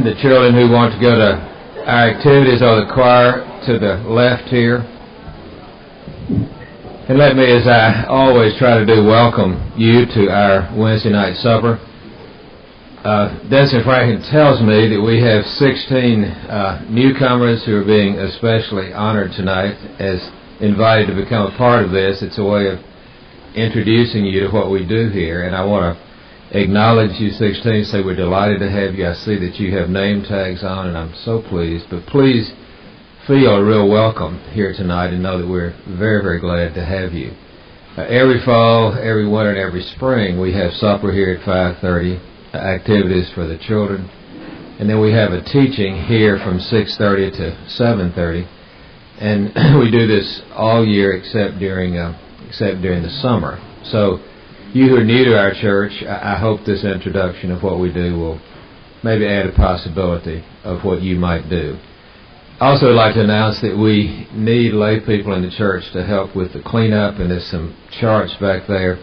the children who want to go to our activities or the choir to the left here. And let me, as I always try to do, welcome you to our Wednesday night supper. Desmond Franklin tells me that we have 16 newcomers who are being especially honored tonight as invited to become a part of this. It's a way of introducing you to what we do here, and I want to acknowledge you 16, say we're delighted to have you. I see that you have name tags on, and I'm so pleased. But please feel a real welcome here tonight and know that we're very, very glad to have you. Every fall, every winter, and every spring, we have supper here at 5:30, activities for the children, and then we have a teaching here from 6:30 to 7:30, and we do this all year except during the summer. So you who are new to our church, I hope this introduction of what we do will maybe add a possibility of what you might do. I also would like to announce that we need lay people in the church to help with the cleanup, and there's some charts back there.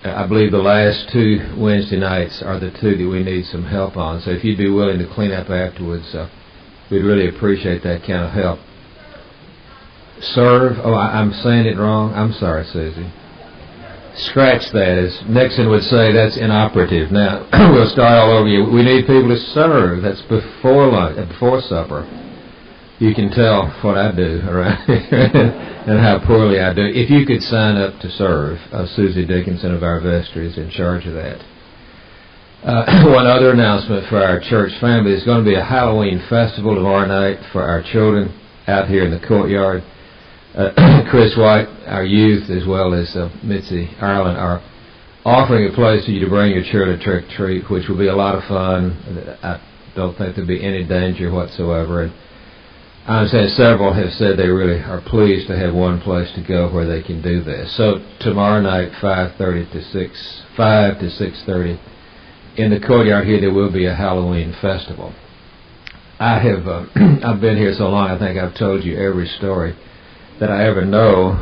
I believe the last 2 Wednesday nights are the 2 that we need some help on. So if you'd be willing to clean up afterwards, we'd really appreciate that kind of help. Serve. Oh, I'm saying it wrong. I'm sorry, Susie. Scratch that. As Nixon would say, that's inoperative. Now, we'll start all over you. We need people to serve. That's before lunch, before supper. You can tell what I do around here and how poorly I do. If you could sign up to serve, Susie Dickinson of our vestry is in charge of that. One other announcement for our church family. There's going to be a Halloween festival tomorrow night for our children out here in the courtyard. Chris White, our youth, as well as Mitzi Ireland, are offering a place for you to bring your children trick or treat, which will be a lot of fun. I don't think there'll be any danger whatsoever. And I understand several have said they really are pleased to have one place to go where they can do this. So tomorrow night, 5 to 6:30, in the courtyard here, there will be a Halloween festival. I've been here so long, I think I've told you every story that I ever know.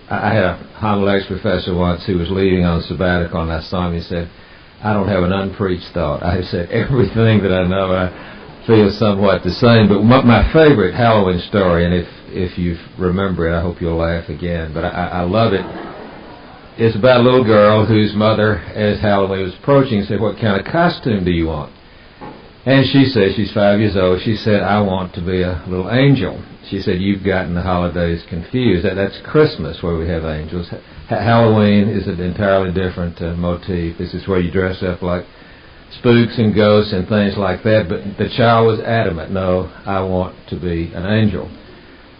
I had a homiletics professor once who was leaving on sabbatical, and I saw him. He said, "I don't have an unpreached thought." I have said everything that I know. I feel somewhat the same. But my favorite Halloween story, and if you remember it, I hope you'll laugh again, but I love it. It's about a little girl whose mother, as Halloween was approaching, said, "What kind of costume do you want?" And she said, she's 5 years old, she said, "I want to be a little angel." She said, "You've gotten the holidays confused. That's Christmas where we have angels. Halloween is an entirely different motif. This is where you dress up like spooks and ghosts and things like that." But the child was adamant, "No, I want to be an angel."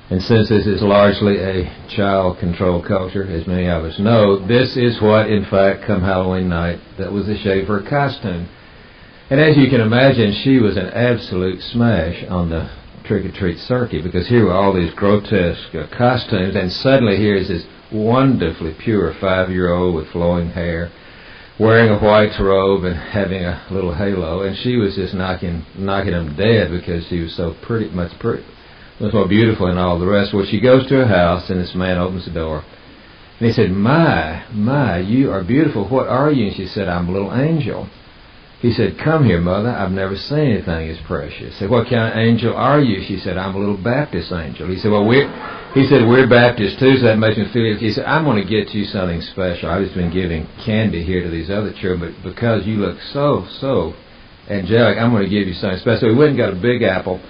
And since this is largely a child-controlled culture, as many of us know, this is what, in fact, come Halloween night, that was the shape of her costume. And as you can imagine, she was an absolute smash on the trick-or-treat circuit, because here were all these grotesque costumes, and suddenly here's this wonderfully pure 5-year-old with flowing hair, wearing a white robe and having a little halo, and she was just knocking them dead because she was so much more beautiful and all the rest. Well, she goes to her house, and this man opens the door, and he said, My, you are beautiful. What are you?" And she said, "I'm a little angel." He said, "Come here, mother. I've never seen anything as precious." He said, "What kind of angel are you?" She said, "I'm a little Baptist angel." He said, we're Baptists too, so that makes me feel. He said, "I'm going to get you something special. I've just been giving candy here to these other children, but because you look so angelic, I'm going to give you something special." So he went and got a big apple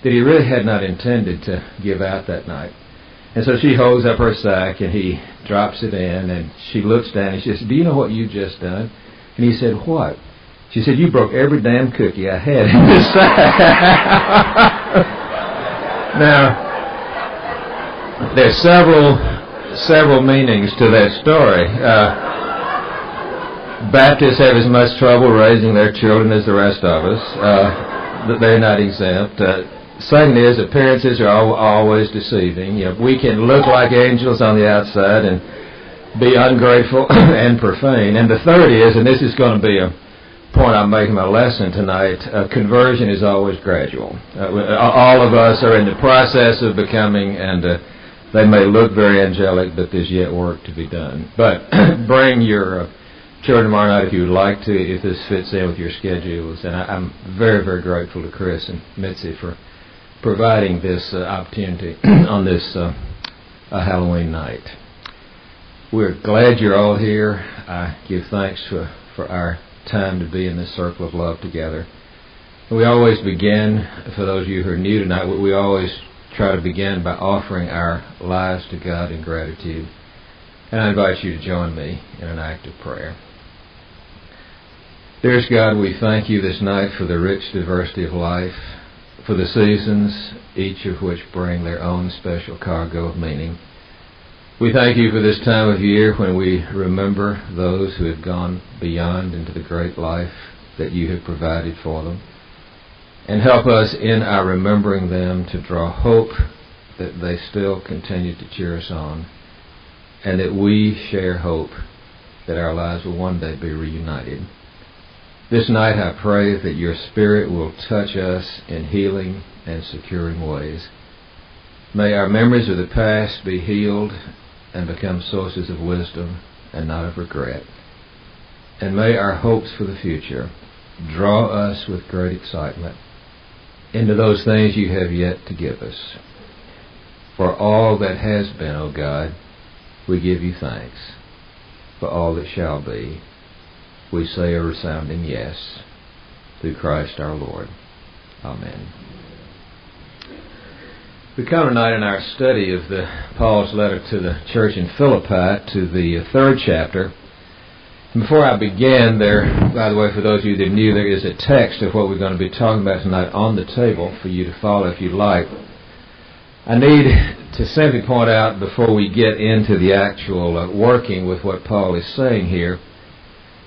that he really had not intended to give out that night. And so she holds up her sack, and he drops it in, and she looks down, and she says, "Do you know what you've just done?" And he said, "What?" She said, "You broke every damn cookie I had in this sack." Now, there's several meanings to that story. Baptists have as much trouble raising their children as the rest of us. They're not exempt. Second is, appearances are always deceiving. We can look like angels on the outside and be ungrateful and profane. And the third is, and this is going to be a point I'm making my lesson tonight, conversion is always gradual. All of us are in the process of becoming, and they may look very angelic, but there's yet work to be done. But bring your church tomorrow night if you would like to, if this fits in with your schedules. And I'm very, very grateful to Chris and Mitzi for providing this opportunity on this Halloween night. We're glad you're all here. I give thanks for our time to be in this circle of love together. And we always begin, for those of you who are new tonight, we always try to begin by offering our lives to God in gratitude. And I invite you to join me in an act of prayer. Dearest God, we thank you this night for the rich diversity of life, for the seasons, each of which bring their own special cargo of meaning. We thank you for this time of year when we remember those who have gone beyond into the great life that you have provided for them. And help us in our remembering them to draw hope that they still continue to cheer us on, and that we share hope that our lives will one day be reunited. This night I pray that your Spirit will touch us in healing and securing ways. May our memories of the past be healed and become sources of wisdom and not of regret. And may our hopes for the future draw us with great excitement into those things you have yet to give us. For all that has been, O God, we give you thanks. For all that shall be, we say a resounding yes, through Christ our Lord. Amen. We come tonight in our study of Paul's letter to the church in Philippi, to the 3rd chapter. And before I begin, by the way, for those of you that are new, there is a text of what we're going to be talking about tonight on the table for you to follow if you'd like. I need to simply point out before we get into the actual working with what Paul is saying here,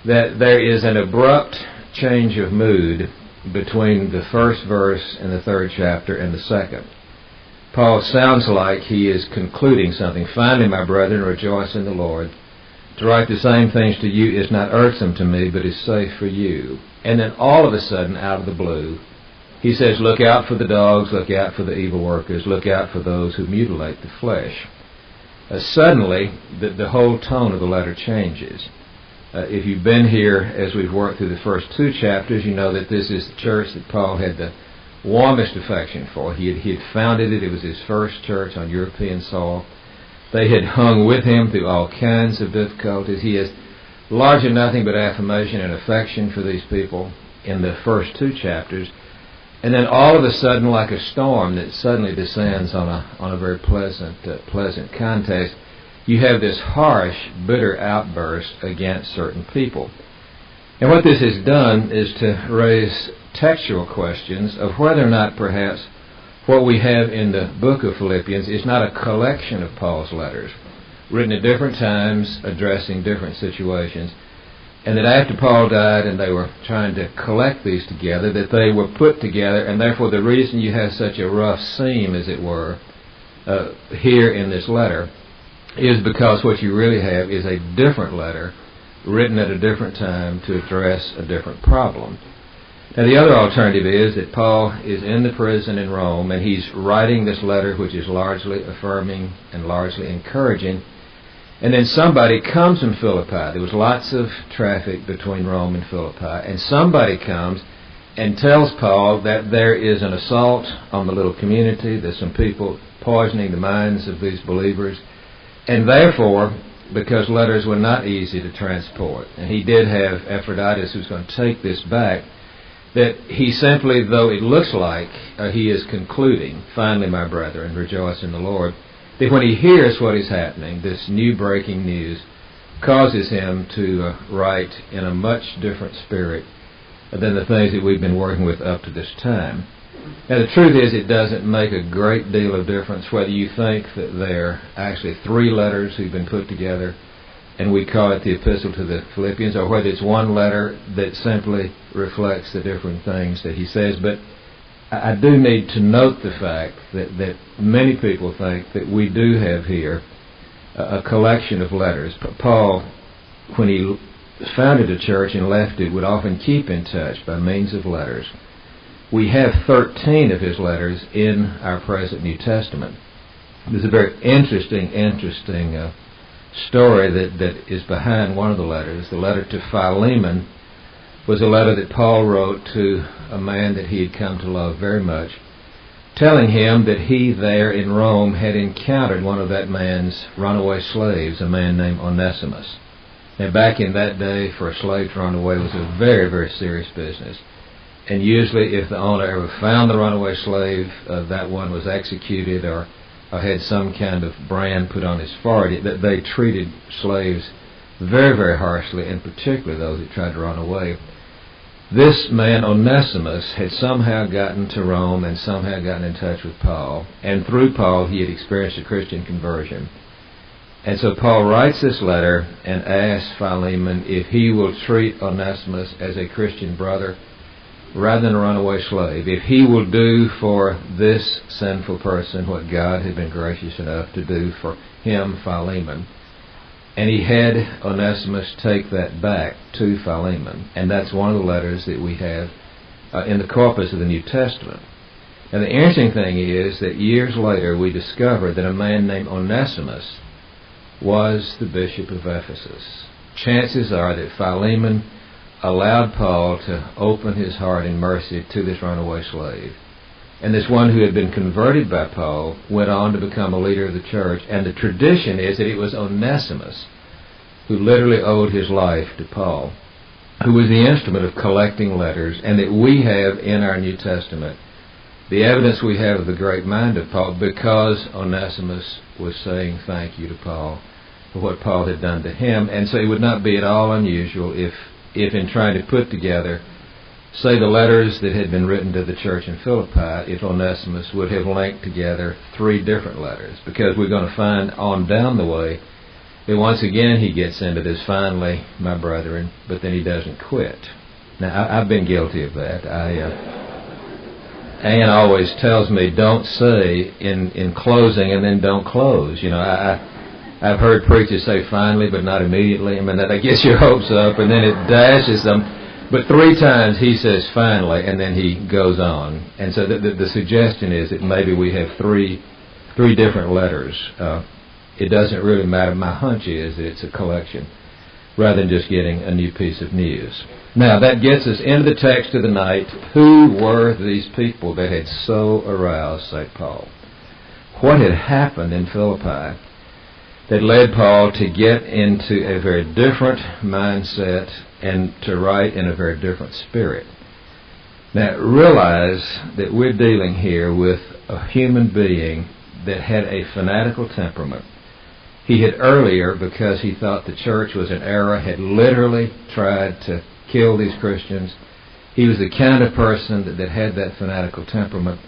that there is an abrupt change of mood between the first verse in the 3rd chapter and the 2nd. Paul sounds like he is concluding something. Finally, my brethren, rejoice in the Lord. To write the same things to you is not irksome to me, but is safe for you. And then all of a sudden, out of the blue, he says, look out for the dogs, look out for the evil workers, look out for those who mutilate the flesh. Suddenly, the whole tone of the letter changes. If you've been here as we've worked through the first 2 chapters, you know that this is the church that Paul had the warmest affection for. He had founded it. It was his first church on European soil. They had hung with him through all kinds of difficulties. He has largely nothing but affirmation and affection for these people in the first 2 chapters. And then all of a sudden, like a storm that suddenly descends on a very pleasant context, you have this harsh, bitter outburst against certain people. And what this has done is to raise textual questions of whether or not perhaps what we have in the book of Philippians is not a collection of Paul's letters, written at different times, addressing different situations, and that after Paul died and they were trying to collect these together, that they were put together, and therefore the reason you have such a rough seam, as it were, here in this letter, is because what you really have is a different letter written at a different time to address a different problem. Now, the other alternative is that Paul is in the prison in Rome, and he's writing this letter which is largely affirming and largely encouraging, and then somebody comes from Philippi. There was lots of traffic between Rome and Philippi, and somebody comes and tells Paul that there is an assault on the little community, there's some people poisoning the minds of these believers, and therefore, because letters were not easy to transport, and he did have Epaphroditus who's going to take this back, that he simply, though it looks like he is concluding, finally, my brethren, rejoice in the Lord, that when he hears what is happening, this new breaking news causes him to write in a much different spirit than the things that we've been working with up to this time. Now, the truth is, it doesn't make a great deal of difference whether you think that there are actually 3 letters who've been put together, and we call it the Epistle to the Philippians, or whether it's one letter that simply reflects the different things that he says. But I do need to note the fact that many people think that we do have here a collection of letters. Paul, when he founded a church and left it, would often keep in touch by means of letters. We have 13 of his letters in our present New Testament. There's a very interesting story that is behind one of the letters. The letter to Philemon was a letter that Paul wrote to a man that he had come to love very much, telling him that he there in Rome had encountered one of that man's runaway slaves, a man named Onesimus. Now, back in that day, for a slave to run away was a very, very serious business. And usually, if the owner ever found the runaway slave, that one was executed or had some kind of brand put on his forehead. That they treated slaves very, very harshly, and particularly those that tried to run away. This man, Onesimus, had somehow gotten to Rome and somehow gotten in touch with Paul. And through Paul, he had experienced a Christian conversion. And so Paul writes this letter and asks Philemon if he will treat Onesimus as a Christian brother rather than a runaway slave. If he will do for this sinful person what God had been gracious enough to do for him, Philemon. And he had Onesimus take that back to Philemon. And that's one of the letters that we have in the corpus of the New Testament. And the interesting thing is that years later we discovered that a man named Onesimus was the bishop of Ephesus. Chances are that Philemon allowed Paul to open his heart in mercy to this runaway slave. And this one who had been converted by Paul went on to become a leader of the church. And the tradition is that it was Onesimus who literally owed his life to Paul, who was the instrument of collecting letters, and that we have in our New Testament the evidence we have of the great mind of Paul because Onesimus was saying thank you to Paul for what Paul had done to him. And so it would not be at all unusual if in trying to put together, say, the letters that had been written to the church in Philippi, if Onesimus would have linked together 3 different letters, because we're going to find on down the way that once again he gets into this, finally, my brethren, but then he doesn't quit. Now, I've been guilty of that. Ann always tells me, don't say in closing and then don't close. You know, I've heard preachers say finally, but not immediately. I mean, that gets your hopes up, and then it dashes them. But 3 times he says finally, and then he goes on. And so the suggestion is that maybe we have three different letters. It doesn't really matter. My hunch is that it's a collection, rather than just getting a new piece of news. Now, that gets us into the text of the night. Who were these people that had so aroused St. Paul? What had happened in Philippi that led Paul to get into a very different mindset and to write in a very different spirit? Now, realize that we're dealing here with a human being that had a fanatical temperament. He had earlier, because he thought the church was in error, had literally tried to kill these Christians. He was the kind of person that had that fanatical temperament.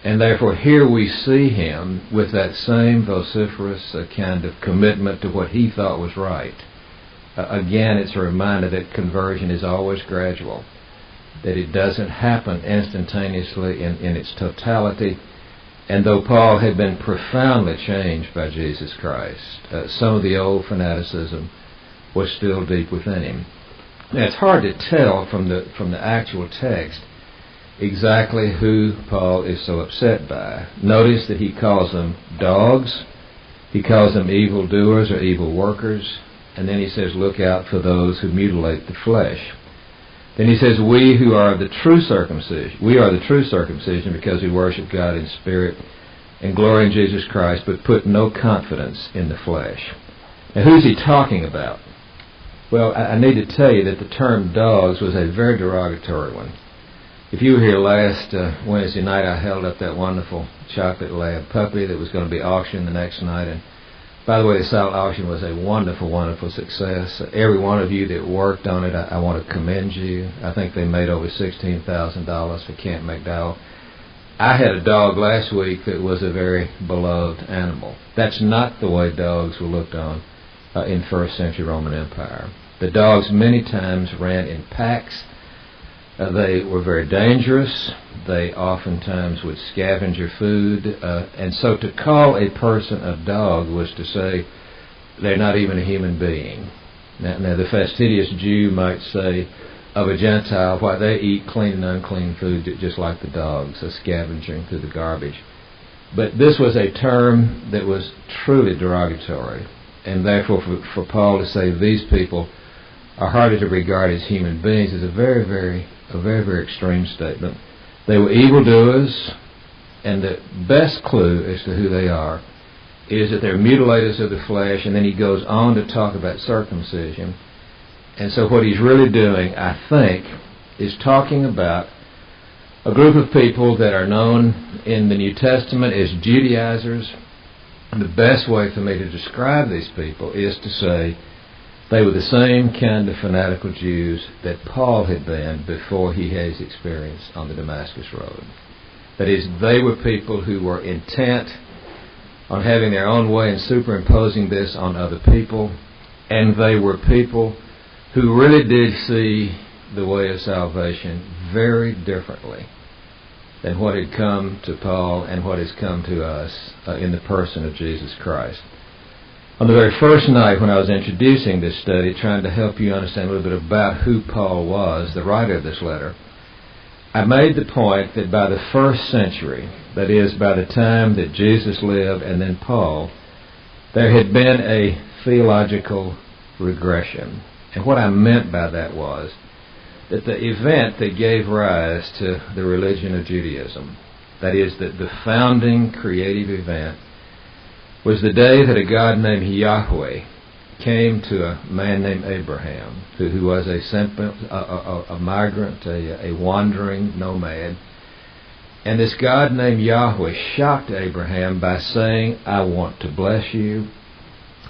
And therefore here we see him with that same vociferous kind of commitment to what he thought was right. Again, it's a reminder that conversion is always gradual, that it doesn't happen instantaneously in its totality. And though Paul had been profoundly changed by Jesus Christ, some of the old fanaticism was still deep within him. Now, it's hard to tell from the actual text exactly who Paul is so upset by. Notice that he calls them dogs, he calls them evildoers or evil workers, and then he says, look out for those who mutilate the flesh. Then he says, we are the true circumcision because we worship God in spirit and glory in Jesus Christ, but put no confidence in the flesh. Now, who's he talking about? Well, I need to tell you that the term dogs was a very derogatory one. If you were here last Wednesday night, I held up that wonderful chocolate lab puppy that was going to be auctioned the next night. And by the way, the silent auction was a wonderful, wonderful success. Every one of you that worked on it, I want to commend you. I think they made over $16,000 for Kent McDowell. I had a dog last week that was a very beloved animal. That's not the way dogs were looked on in first century Roman Empire. The dogs many times ran in packs. They were very dangerous. They oftentimes would scavenge your food. And so to call a person a dog was to say they're not even a human being. Now the fastidious Jew might say of a Gentile, why, they eat clean and unclean food just like the dogs, scavenging through the garbage. But this was a term that was truly derogatory. And therefore, for Paul to say these people are hardly to regard as human beings is a very, very extreme statement. They were evildoers, and the best clue as to who they are is that they're mutilators of the flesh, and then he goes on to talk about circumcision. And so what he's really doing, I think, is talking about a group of people that are known in the New Testament as Judaizers. And the best way for me to describe these people is to say they were the same kind of fanatical Jews that Paul had been before he had his experience on the Damascus Road. That is, they were people who were intent on having their own way and superimposing this on other people, and they were people who really did see the way of salvation very differently than what had come to Paul and what has come to us in the person of Jesus Christ. On the very first night when I was introducing this study, trying to help you understand a little bit about who Paul was, the writer of this letter, I made the point that by the first century, that is, by the time that Jesus lived and then Paul, there had been a theological regression. And what I meant by that was that the event that gave rise to the religion of Judaism, that is, that the founding creative event, was the day that a God named Yahweh came to a man named Abraham, who was a migrant, a wandering nomad. And this God named Yahweh shocked Abraham by saying, I want to bless you.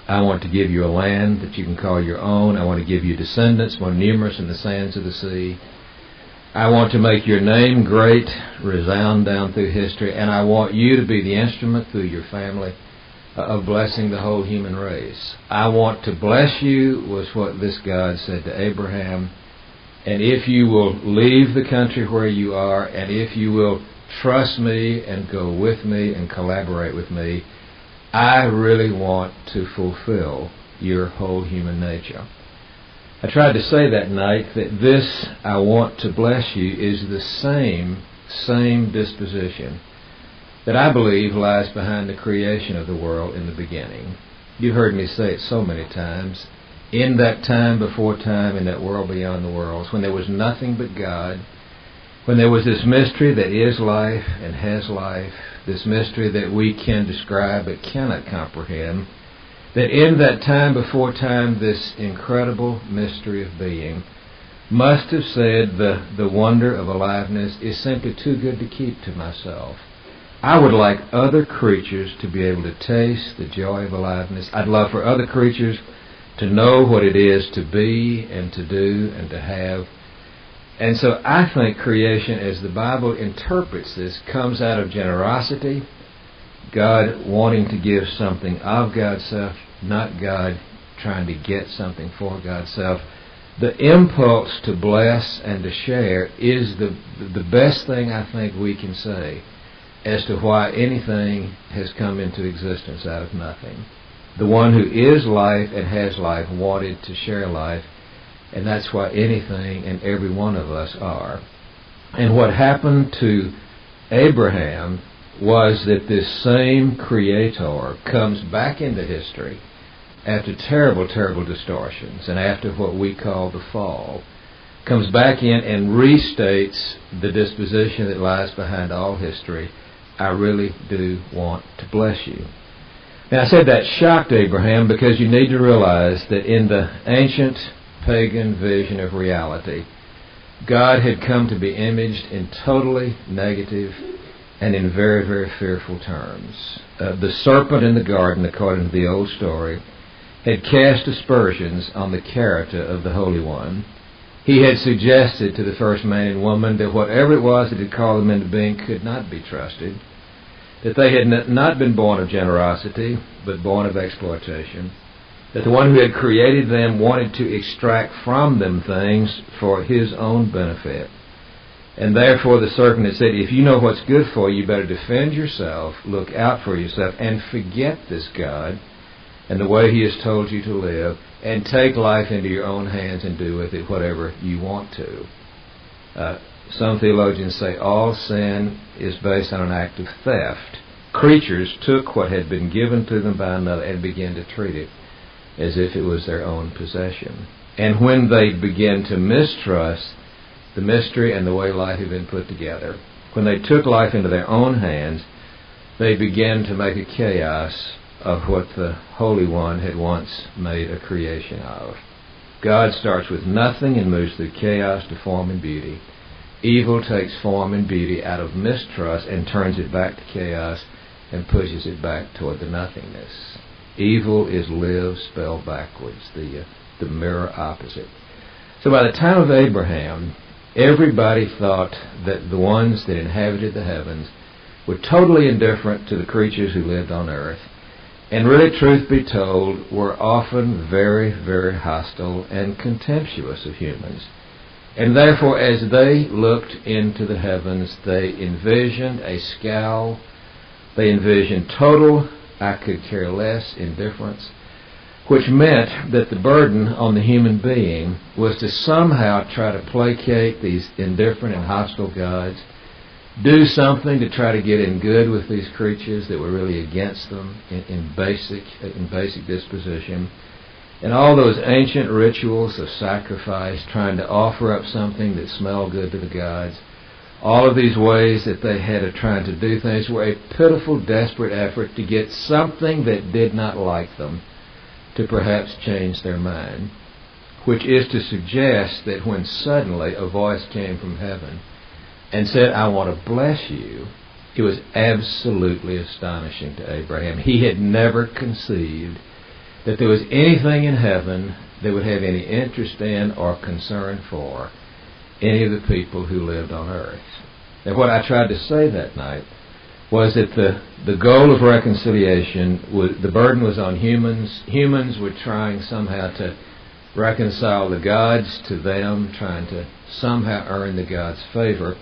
I want to give you a land that you can call your own. I want to give you descendants more numerous than the sands of the sea. I want to make your name great, resound down through history, and I want you to be the instrument through your family of blessing the whole human race. I want to bless you, was what this God said to Abraham. And if you will leave the country where you are, and if you will trust me and go with me and collaborate with me, I really want to fulfill your whole human nature. I tried to say that night that this, I want to bless you, is the same disposition that I believe lies behind the creation of the world in the beginning. You've heard me say it so many times. In that time before time, in that world beyond the worlds, when there was nothing but God, when there was this mystery that is life and has life, this mystery that we can describe but cannot comprehend, that in that time before time, this incredible mystery of being must have said the wonder of aliveness is simply too good to keep to myself. I would like other creatures to be able to taste the joy of aliveness. I'd love for other creatures to know what it is to be and to do and to have. And so I think creation, as the Bible interprets this, comes out of generosity, God wanting to give something of God's self, not God trying to get something for God's self. The impulse to bless and to share is the best thing I think we can say as to why anything has come into existence out of nothing. The one who is life and has life wanted to share life, and that's why anything and every one of us are. And what happened to Abraham was that this same Creator comes back into history after terrible, terrible distortions and after what we call the fall, comes back in and restates the disposition that lies behind all history. I really do want to bless you. Now, I said that shocked Abraham because you need to realize that in the ancient pagan vision of reality, God had come to be imaged in totally negative and in very, very fearful terms. The serpent in the garden, according to the old story, had cast aspersions on the character of the Holy One. He had suggested to the first man and woman that whatever it was that had called them into being could not be trusted, that they had not been born of generosity, but born of exploitation, that the one who had created them wanted to extract from them things for his own benefit. And therefore the serpent had said, if you know what's good for you, you better defend yourself, look out for yourself, and forget this God and the way He has told you to live, and take life into your own hands and do with it whatever you want to. Some theologians say all sin is based on an act of theft. Creatures took what had been given to them by another and began to treat it as if it was their own possession. And when they begin to mistrust the mystery and the way life had been put together, when they took life into their own hands, they began to make a chaos of what the Holy One had once made a creation of. God starts with nothing and moves through chaos to form and beauty. Evil takes form and beauty out of mistrust and turns it back to chaos and pushes it back toward the nothingness. Evil is live spelled backwards, the mirror opposite. So by the time of Abraham, everybody thought that the ones that inhabited the heavens were totally indifferent to the creatures who lived on earth, and really, truth be told, were often very, very hostile and contemptuous of humans. And therefore, as they looked into the heavens, they envisioned a scowl. They envisioned total, I could care less indifference, which meant that the burden on the human being was to somehow try to placate these indifferent and hostile gods, do something to try to get in good with these creatures that were really against them in basic disposition. And all those ancient rituals of sacrifice, trying to offer up something that smelled good to the gods, all of these ways that they had of trying to do things were a pitiful, desperate effort to get something that did not like them to perhaps change their mind, which is to suggest that when suddenly a voice came from heaven and said, "I want to bless you," it was absolutely astonishing to Abraham. He had never conceived that there was anything in heaven that would have any interest in or concern for any of the people who lived on earth. Now, what I tried to say that night was that the goal of reconciliation, the burden was on humans. Humans were trying somehow to reconcile the gods to them, trying to somehow earn the gods' favor.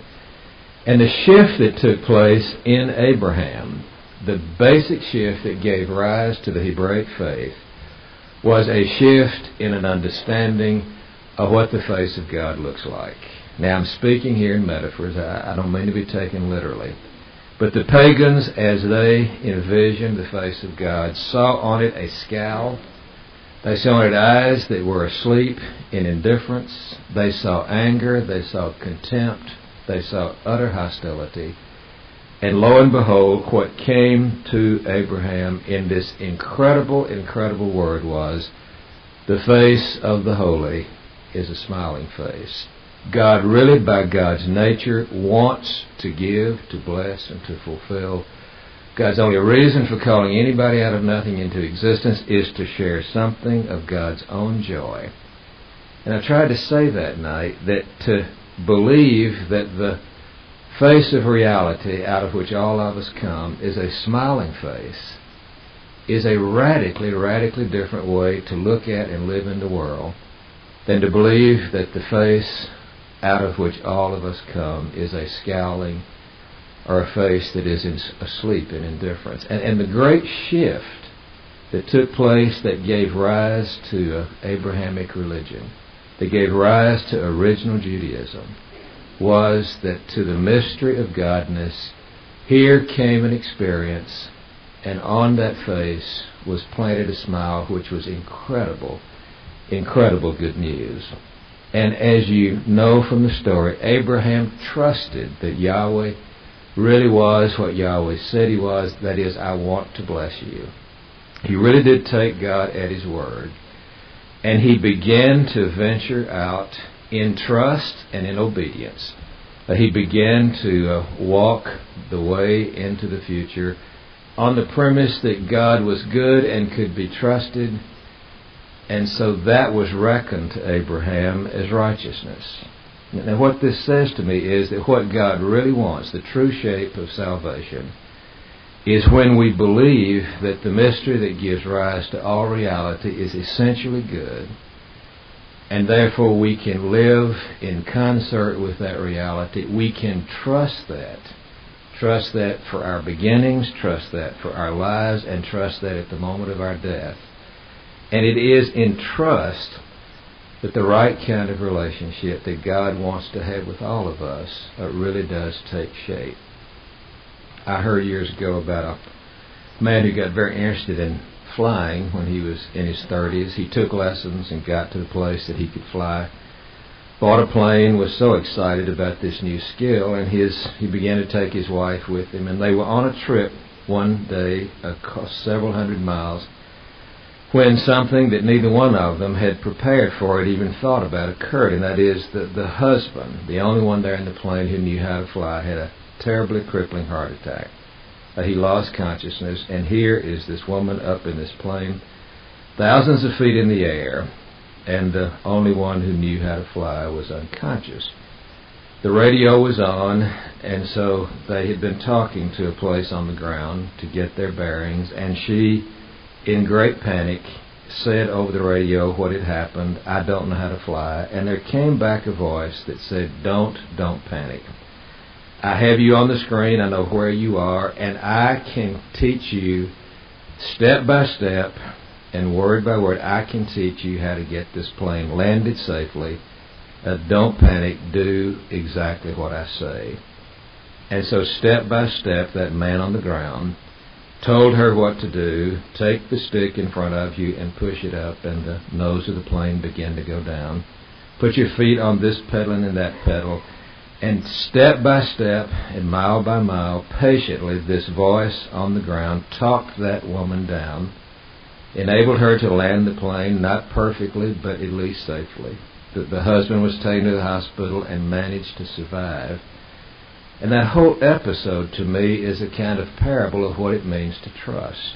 And the shift that took place in Abraham, the basic shift that gave rise to the Hebraic faith, was a shift in an understanding of what the face of God looks like. Now, I'm speaking here in metaphors. I don't mean to be taken literally. But the pagans, as they envisioned the face of God, saw on it a scowl. They saw on it eyes that were asleep in indifference. They saw anger. They saw contempt. They saw utter hostility. And lo and behold, what came to Abraham in this incredible, incredible word was, the face of the holy is a smiling face. God really, by God's nature, wants to give, to bless, and to fulfill. God's only reason for calling anybody out of nothing into existence is to share something of God's own joy. And I tried to say that night that to believe that the face of reality out of which all of us come is a smiling face is a radically, radically different way to look at and live in the world than to believe that the face out of which all of us come is a scowling or a face that is asleep in indifference. And the great shift that took place that gave rise to Abrahamic religion, that gave rise to original Judaism, was that to the mystery of godness, here came an experience, and on that face was planted a smile which was incredible, incredible good news. And as you know from the story, Abraham trusted that Yahweh really was what Yahweh said he was, that is, I want to bless you. He really did take God at his word. And he began to venture out in trust and in obedience. He began to walk the way into the future on the premise that God was good and could be trusted. And so that was reckoned to Abraham as righteousness. Now what this says to me is that what God really wants, the true shape of salvation, is when we believe that the mystery that gives rise to all reality is essentially good, and therefore we can live in concert with that reality. We can trust that for our beginnings, trust that for our lives, and trust that at the moment of our death. And it is in trust that the right kind of relationship that God wants to have with all of us really does take shape. I heard years ago about a man who got very interested in flying when he was in his 30s. He took lessons and got to the place that he could fly. Bought a plane, was so excited about this new skill, and he began to take his wife with him, and they were on a trip one day, several hundred miles, when something that neither one of them had prepared for it, even thought about, occurred, and that is that the husband, the only one there in the plane who knew how to fly, had a terribly crippling heart attack. He lost consciousness, and here is this woman up in this plane, thousands of feet in the air, and the only one who knew how to fly was unconscious. The radio was on, and so they had been talking to a place on the ground to get their bearings, and she, in great panic, said over the radio what had happened. "I don't know how to fly." And there came back a voice that said, don't panic. I have you on the screen, I know where you are, and I can teach you step by step and word by word. I can teach you how to get this plane landed safely. Don't panic, do exactly what I say. And so step by step, that man on the ground told her what to do. Take the stick in front of you and push it up, and the nose of the plane began to go down. Put your feet on this pedal and that pedal, and step by step and mile by mile, patiently, this voice on the ground talked that woman down, enabled her to land the plane, not perfectly, but at least safely. The husband was taken to the hospital and managed to survive. And that whole episode, to me, is a kind of parable of what it means to trust.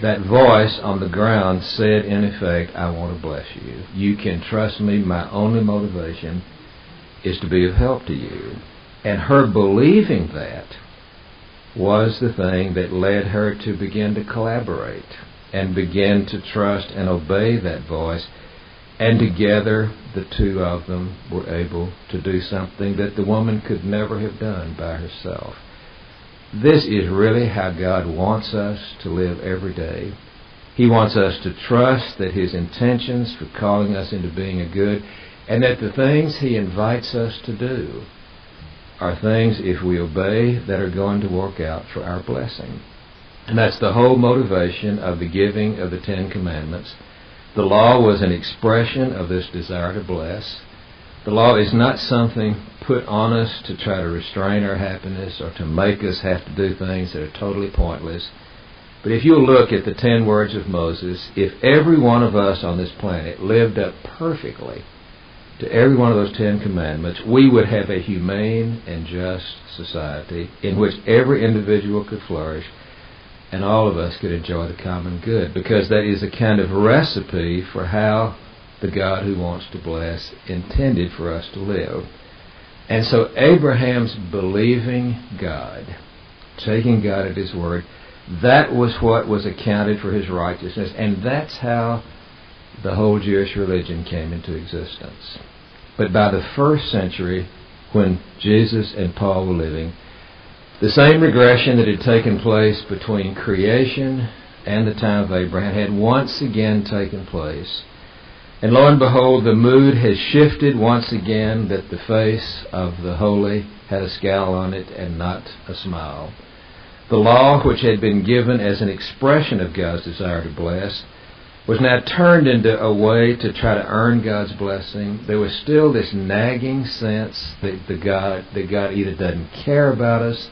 That voice on the ground said, in effect, I want to bless you. You can trust me. My only motivation is to be of help to you. And her believing that was the thing that led her to begin to collaborate and begin to trust and obey that voice. And together, the two of them were able to do something that the woman could never have done by herself. This is really how God wants us to live every day. He wants us to trust that His intentions for calling us into being are good, and that the things He invites us to do are things, if we obey, that are going to work out for our blessing. And that's the whole motivation of the giving of the Ten Commandments. The law was an expression of this desire to bless. The law is not something put on us to try to restrain our happiness or to make us have to do things that are totally pointless. But if you'll look at the 10 words of Moses, if every one of us on this planet lived up perfectly to every one of those 10 commandments, we would have a humane and just society in which every individual could flourish and all of us could enjoy the common good, because that is a kind of recipe for how the God who wants to bless intended for us to live. And so Abraham's believing God, taking God at His word, that was what was accounted for his righteousness, and that's how the whole Jewish religion came into existence. But by the 1st century, when Jesus and Paul were living, the same regression that had taken place between creation and the time of Abraham had once again taken place. And lo and behold, the mood has shifted once again, that the face of the holy had a scowl on it and not a smile. The law, which had been given as an expression of God's desire to bless, was now turned into a way to try to earn God's blessing. There was still this nagging sense that God either doesn't care about us,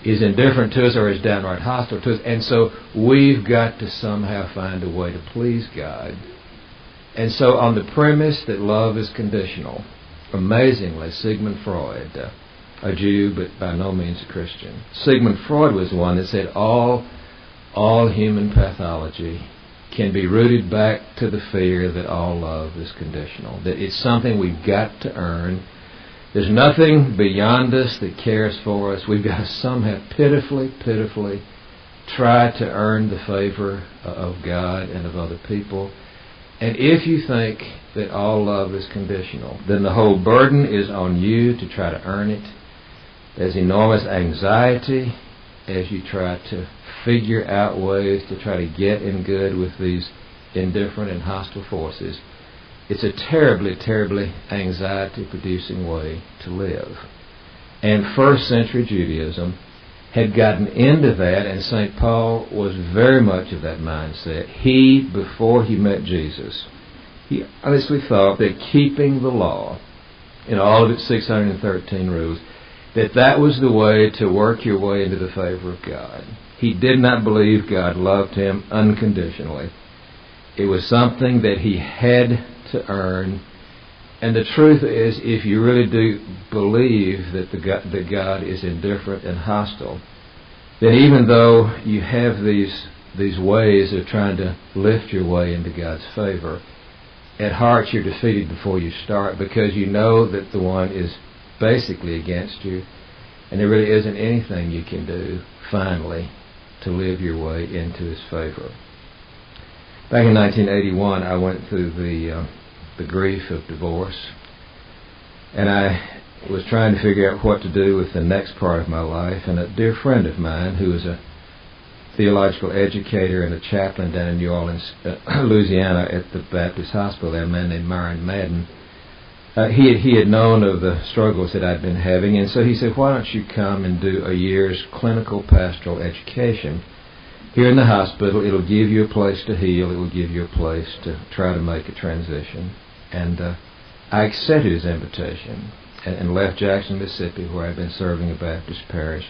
is indifferent to us, or is downright hostile to us. And so we've got to somehow find a way to please God. And so on the premise that love is conditional, amazingly, Sigmund Freud, a Jew but by no means a Christian, Sigmund Freud was the one that said all human pathology can be rooted back to the fear that all love is conditional, that it's something we've got to earn. There's nothing beyond us that cares for us. We've got to somehow pitifully try to earn the favor of God and of other people. And if you think that all love is conditional, then the whole burden is on you to try to earn it. There's enormous anxiety as you try to figure out ways to try to get in good with these indifferent and hostile forces. It's a terribly anxiety-producing way to live. And 1st century Judaism had gotten into that, and St. Paul was very much of that mindset. He, before he met Jesus, he honestly thought that keeping the law, in all of its 613 rules, that was the way to work your way into the favor of God. He did not believe God loved him unconditionally. It was something that he had to earn. And the truth is, if you really do believe that God is indifferent and hostile, then even though you have these ways of trying to lift your way into God's favor, at heart you're defeated before you start, because you know that the one is basically against you, and there really isn't anything you can do, finally, to live your way into his favor. Back in 1981, I went through the grief of divorce, and I was trying to figure out what to do with the next part of my life, and a dear friend of mine who was a theological educator and a chaplain down in New Orleans, Louisiana, at the Baptist Hospital there, a man named Myron Madden, he had known of the struggles that I'd been having, and so he said, why don't you come and do a year's clinical pastoral education here in the hospital? It'll give you a place to heal. It will give you a place to try to make a transition. And I accepted his invitation and left Jackson, Mississippi, where I'd been serving a Baptist parish,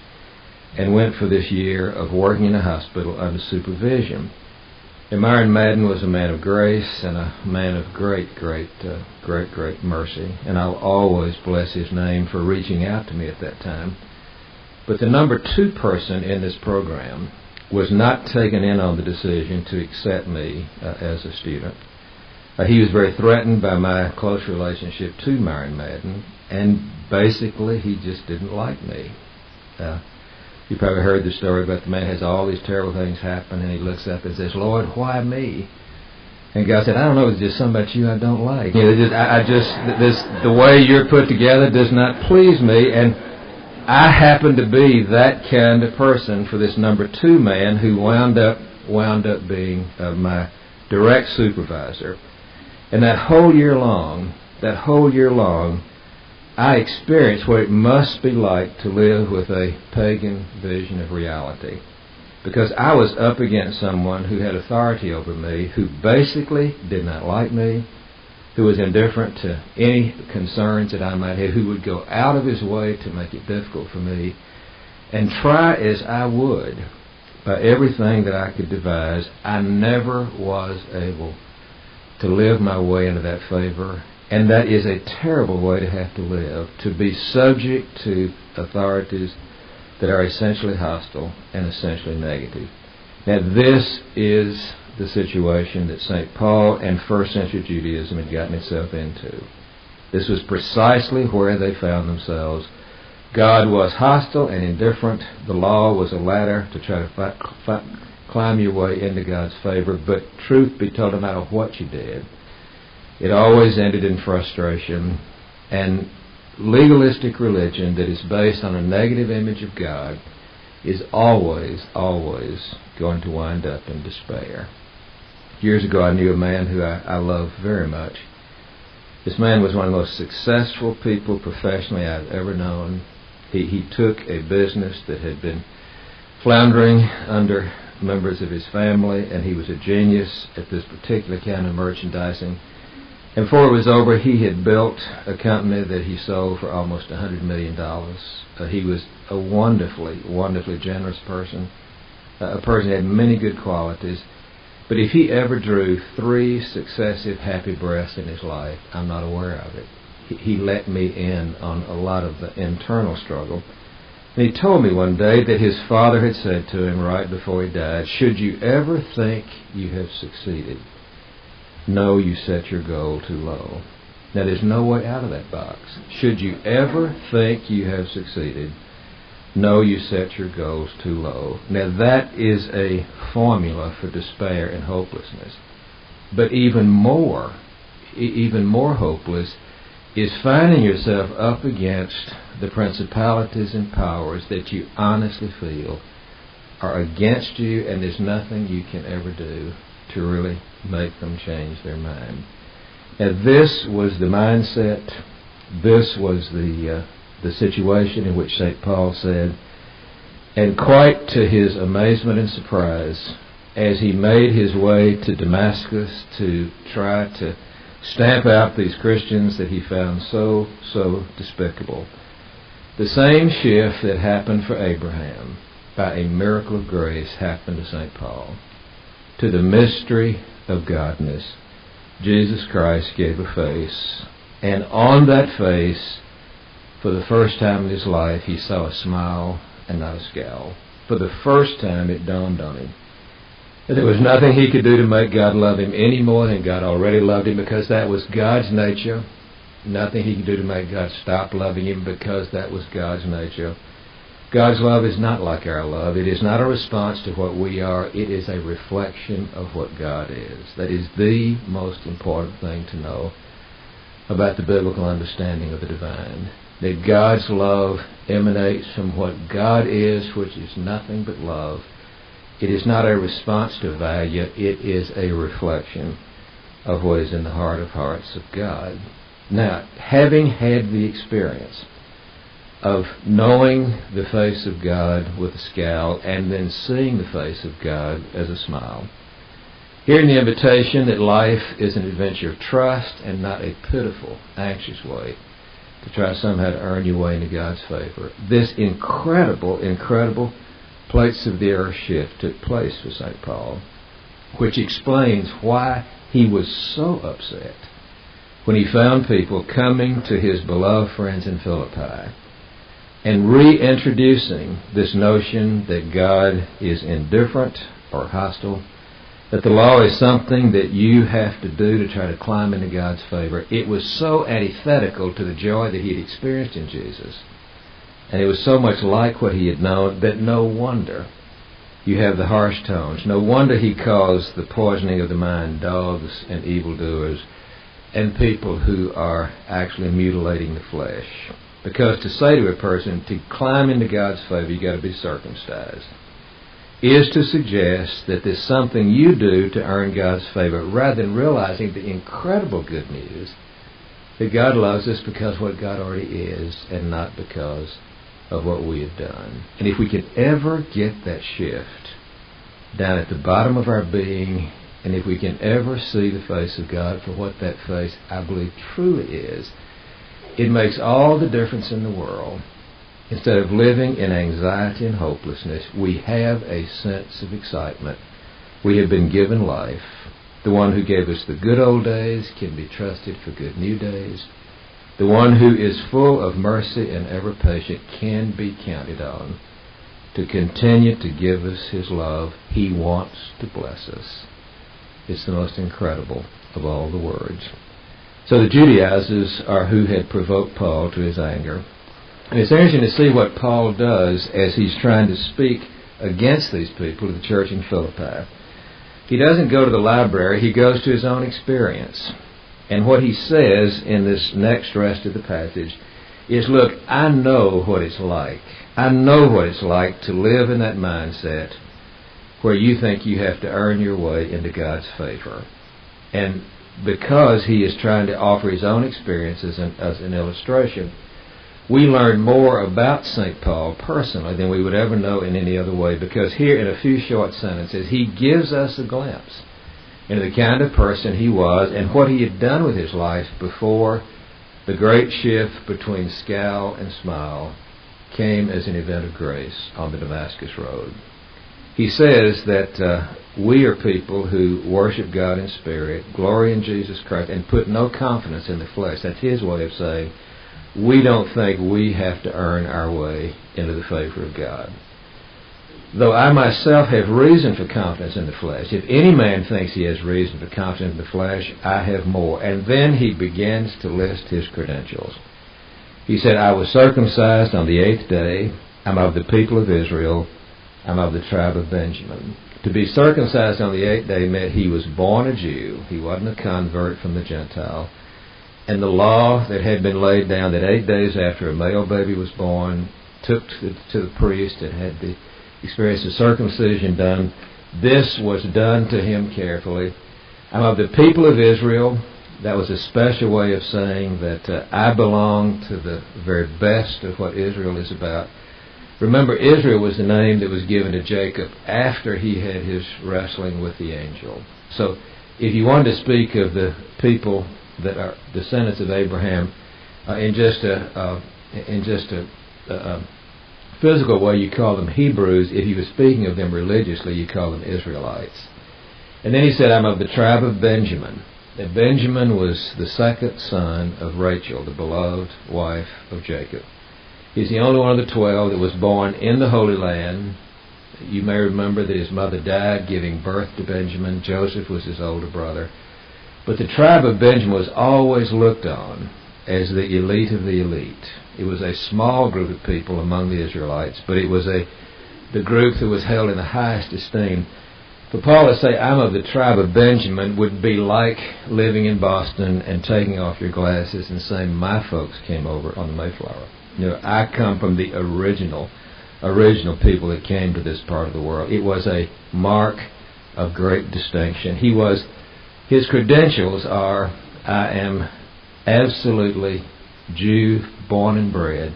and went for this year of working in a hospital under supervision. And Myron Madden was a man of grace and a man of great mercy, and I'll always bless his name for reaching out to me at that time. But the number 2 person in this program was not taken in on the decision to accept me as a student. He was very threatened by my close relationship to Myron Madden, and basically he just didn't like me. You probably heard the story about the man has all these terrible things happen, and he looks up and says, Lord, why me? And God said, I don't know, it's just something about you I don't like. You know, the way you're put together does not please me, and I happen to be that kind of person for this number 2 man who wound up being my direct supervisor. And that whole year long, I experienced what it must be like to live with a pagan vision of reality. Because I was up against someone who had authority over me, who basically did not like me, who was indifferent to any concerns that I might have, who would go out of his way to make it difficult for me, and try as I would, by everything that I could devise, I never was able to live my way into that favor. And that is a terrible way to have to live, to be subject to authorities that are essentially hostile and essentially negative. Now, this is the situation that St. Paul and first century Judaism had gotten itself into. This was precisely where they found themselves. God was hostile and indifferent. The law was a ladder to try to climb your way into God's favor. But truth be told, no matter what you did, it always ended in frustration. And legalistic religion that is based on a negative image of God is always going to wind up in despair. Years ago, I knew a man who I love very much. This man was one of the most successful people professionally I've ever known. He took a business that had been floundering under members of his family, and he was a genius at this particular kind of merchandising. And before it was over, he had built a company that he sold for almost $100 million. He was a wonderfully generous person, a person who had many good qualities. But if he ever drew 3 successive happy breaths in his life, I'm not aware of it. He let me in on a lot of the internal struggle. And he told me one day that his father had said to him right before he died, should you ever think you have succeeded, know you set your goal too low. Now, there's no way out of that box. Should you ever think you have succeeded, know you set your goals too low. Now, that is a formula for despair and hopelessness. But even more hopeless is finding yourself up against the principalities and powers that you honestly feel are against you, and there's nothing you can ever do to really make them change their mind. Now, this was the mindset, this was the situation in which St. Paul said, And quite to his amazement and surprise, as he made his way to Damascus to try to stamp out these Christians that he found so despicable, the same shift that happened for Abraham by a miracle of grace happened to St. Paul. To the mystery of godness, Jesus Christ gave a face, and on that face, for the first time in his life, he saw a smile and not a scowl. For the first time, it dawned on him that there was nothing he could do to make God love him any more than God already loved him, because that was God's nature. Nothing he could do to make God stop loving him, because that was God's nature. God's love is not like our love. It is not a response to what we are. It is a reflection of what God is. That is the most important thing to know about the biblical understanding of the divine. That God's love emanates from what God is, which is nothing but love. It is not a response to value. It is a reflection of what is in the heart of hearts of God. Now, having had the experience of knowing the face of God with a scowl and then seeing the face of God as a smile, hearing the invitation that life is an adventure of trust and not a pitiful, anxious way to try somehow to earn your way into God's favor, this incredible plates of the earth shift took place for St. Paul, which explains why he was so upset when he found people coming to his beloved friends in Philippi and reintroducing this notion that God is indifferent or hostile, that the law is something that you have to do to try to climb into God's favor. It was so antithetical to the joy that he had experienced in Jesus, and it was so much like what he had known, that no wonder you have the harsh tones. No wonder he calls the poisoning of the mind dogs and evildoers and people who are actually mutilating the flesh. Because to say to a person, to climb into God's favor, you've got to be circumcised, is to suggest that there's something you do to earn God's favor, rather than realizing the incredible good news that God loves us because what God already is and not because of what we have done. And if we could ever get that shift down at the bottom of our being, and if we can ever see the face of God for what that face, I believe, truly is, it makes all the difference in the world. Instead of living in anxiety and hopelessness, we have a sense of excitement. We have been given life. The one who gave us the good old days can be trusted for good new days. The one who is full of mercy and ever patient can be counted on to continue to give us his love. He wants to bless us. It's the most incredible of all the words. So the Judaizers are who had provoked Paul to his anger. And it's interesting to see what Paul does as he's trying to speak against these people to the church in Philippi. He doesn't go to the library, he goes to his own experience. And what he says in this next rest of the passage is, look, I know what it's like. I know what it's like to live in that mindset where you think you have to earn your way into God's favor. And because he is trying to offer his own experiences as an illustration, we learn more about St. Paul personally than we would ever know in any other way, because here in a few short sentences he gives us a glimpse into the kind of person he was and what he had done with his life before the great shift between scowl and smile came as an event of grace on the Damascus Road. He says that we are people who worship God in spirit, glory in Jesus Christ, and put no confidence in the flesh. That's his way of saying we don't think we have to earn our way into the favor of God. Though I myself have reason for confidence in the flesh, if any man thinks he has reason for confidence in the flesh, I have more. And then he begins to list his credentials. He said, I was circumcised on the 8th day. I'm of the people of Israel. I'm of the tribe of Benjamin. To be circumcised on the 8th day meant he was born a Jew. He wasn't a convert from the Gentile. And the law that had been laid down that 8 days after a male baby was born took to the priest and had the experience of circumcision done. This was done to him carefully. I'm of the people of Israel. That was a special way of saying that I belong to the very best of what Israel is about. Remember, Israel was the name that was given to Jacob after he had his wrestling with the angel. So if you wanted to speak of the people that are descendants of Abraham in just a physical way, you call them Hebrews. If you were speaking of them religiously, you call them Israelites. And then he said, I'm of the tribe of Benjamin. And Benjamin was the second son of Rachel, the beloved wife of Jacob. He's the only one of the 12 that was born in the Holy Land. You may remember that his mother died giving birth to Benjamin. Joseph was his older brother. But the tribe of Benjamin was always looked on as the elite of the elite. It was a small group of people among the Israelites, but it was the group that was held in the highest esteem. For Paul to say, I'm of the tribe of Benjamin, would be like living in Boston and taking off your glasses and saying, my folks came over on the Mayflower. I come from the original people that came to this part of the world. It was a mark of great distinction. His credentials are, I am absolutely Jew, born and bred,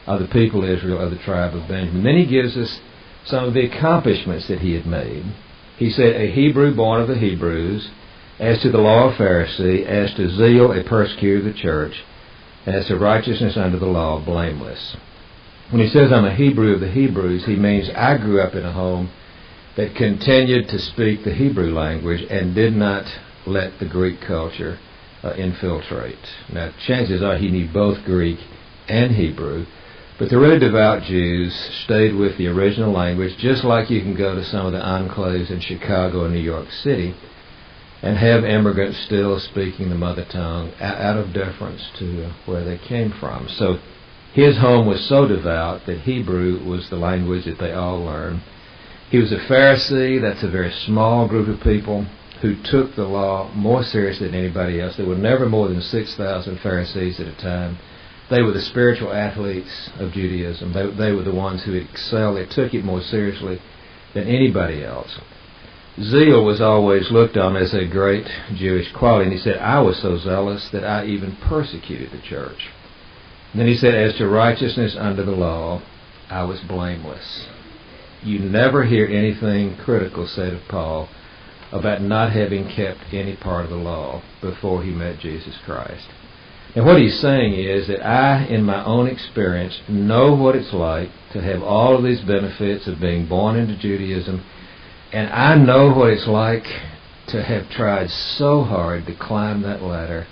of the people of Israel, of the tribe of Benjamin. Then he gives us some of the accomplishments that he had made. He said, a Hebrew born of the Hebrews, as to the law, a Pharisee, as to zeal, a persecutor of the church, as to righteousness under the law, blameless. When he says I'm a Hebrew of the Hebrews, he means I grew up in a home that continued to speak the Hebrew language and did not let the Greek culture infiltrate. Now, chances are he knew both Greek and Hebrew, but the really devout Jews stayed with the original language, just like you can go to some of the enclaves in Chicago and New York City and have immigrants still speaking the mother tongue out of deference to where they came from. So his home was so devout that Hebrew was the language that they all learned. He was a Pharisee. That's a very small group of people who took the law more seriously than anybody else. There were never more than 6,000 Pharisees at a time. They were the spiritual athletes of Judaism. They were the ones who excelled. They took it more seriously than anybody else. Zeal was always looked on as a great Jewish quality. And he said, I was so zealous that I even persecuted the church. And then he said, as to righteousness under the law, I was blameless. You never hear anything critical said of Paul about not having kept any part of the law before he met Jesus Christ. And what he's saying is that I, in my own experience, know what it's like to have all of these benefits of being born into Judaism, and I know what it's like to have tried so hard to climb that ladder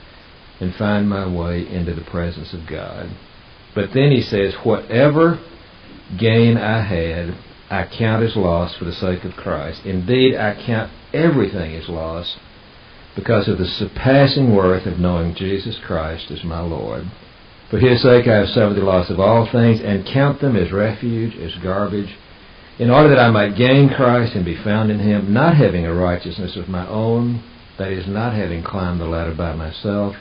and find my way into the presence of God. But then he says, whatever gain I had, I count as loss for the sake of Christ. Indeed, I count everything as loss because of the surpassing worth of knowing Jesus Christ as my Lord. For his sake I have suffered the loss of all things, and count them as refuge, as garbage, in order that I might gain Christ and be found in him, not having a righteousness of my own, that is, not having climbed the ladder by myself,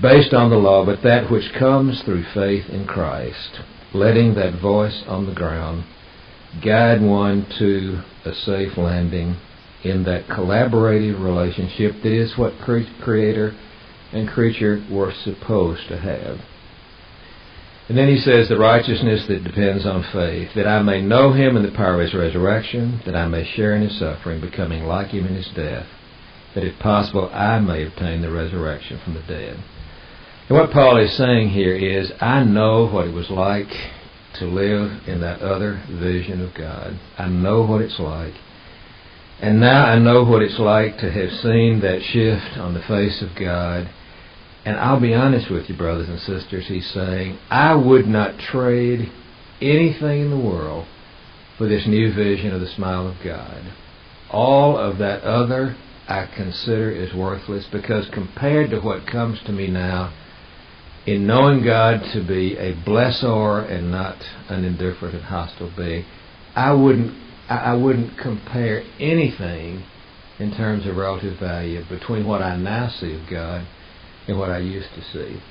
based on the law, but that which comes through faith in Christ, letting that voice on the ground guide one to a safe landing in that collaborative relationship that is what Creator and creature were supposed to have. And then he says, the righteousness that depends on faith, that I may know him in the power of his resurrection, that I may share in his suffering, becoming like him in his death, that if possible I may obtain the resurrection from the dead. And what Paul is saying here is, I know what it was like to live in that other vision of God. I know what it's like. And now I know what it's like to have seen that shift on the face of God. And I'll be honest with you, brothers and sisters, he's saying, I would not trade anything in the world for this new vision of the smile of God. All of that other I consider as worthless, because compared to what comes to me now, in knowing God to be a blessor and not an indifferent and hostile being, I wouldn't compare anything in terms of relative value between what I now see of God and what I used to see.